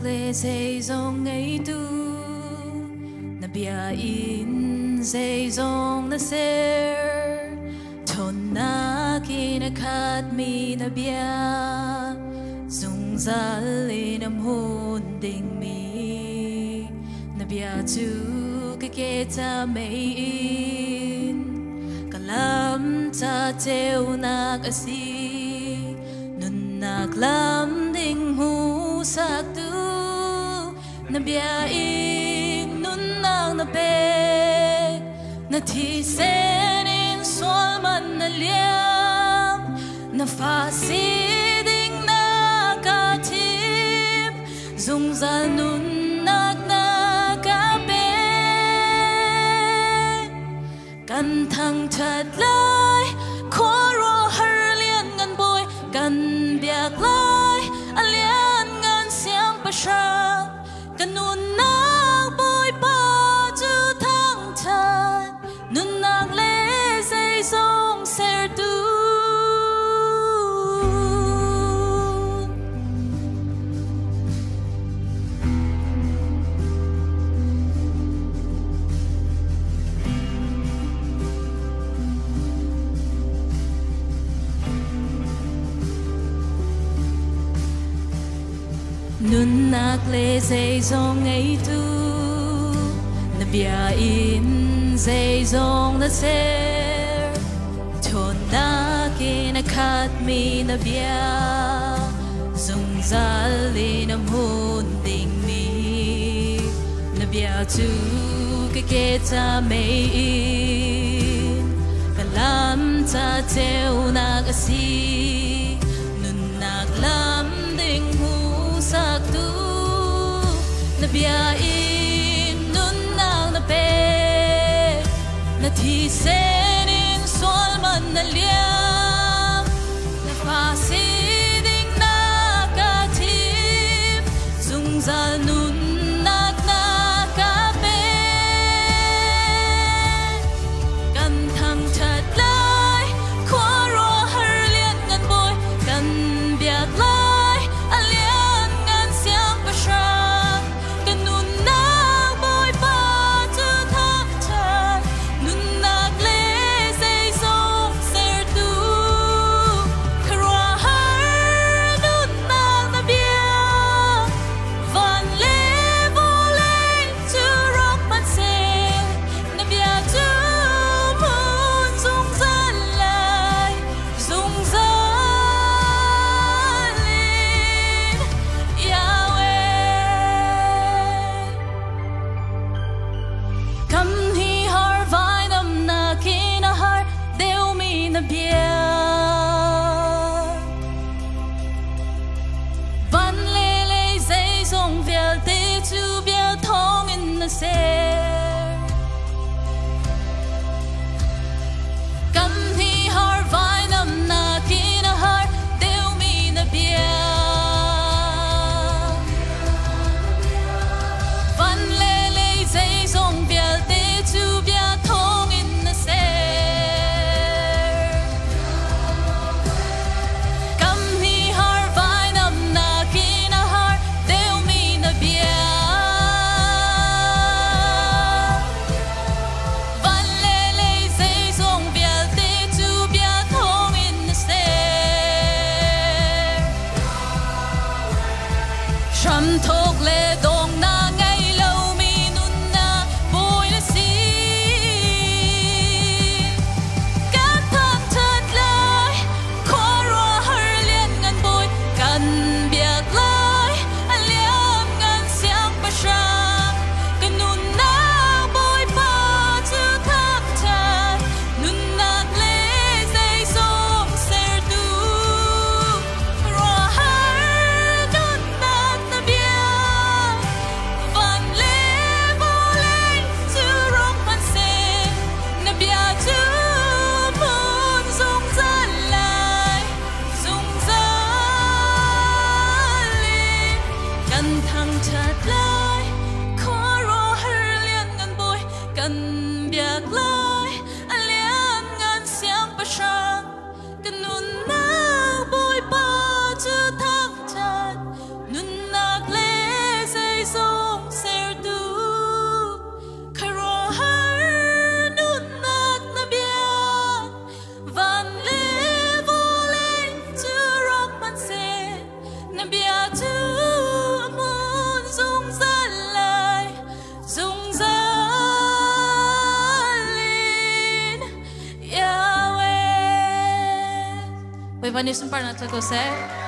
lệ dây dòng ngày tu na bia in dây dòng na ser thôn na ki na khát mi na bia dung za le nam hôn đình mi na bia tu cái kê ta mei in kalam ta teo na kasi nun nak lam ding hu sak tu na bia in nun nang na pe na thi sen in sol man na liam na fa si ding na ka tim dung za nun nak na ka pe kan thang thật lai khó ro har liên ngân bôi kan biak lai alian ngan siang pa sang kan nun nak bôi pa chu thang thật nun nak le say song ser tu nun nak le dây dòng ngày tu na bia in dây dòng na ser thôn na ki na khát mi na bia dung za le nam hôn đình mi na bia tu cái kê ta mei in kalam ta teo na kasi nun nak lam ding sak tu na bia in nun nang na pe na thi sen in sol man na liam na fa si ding na ka tim dung za nun nak na ka pe kan thang thật lai khó ro har liên ngân bôi kan biak lai alian Vanessa Parnatako, sir.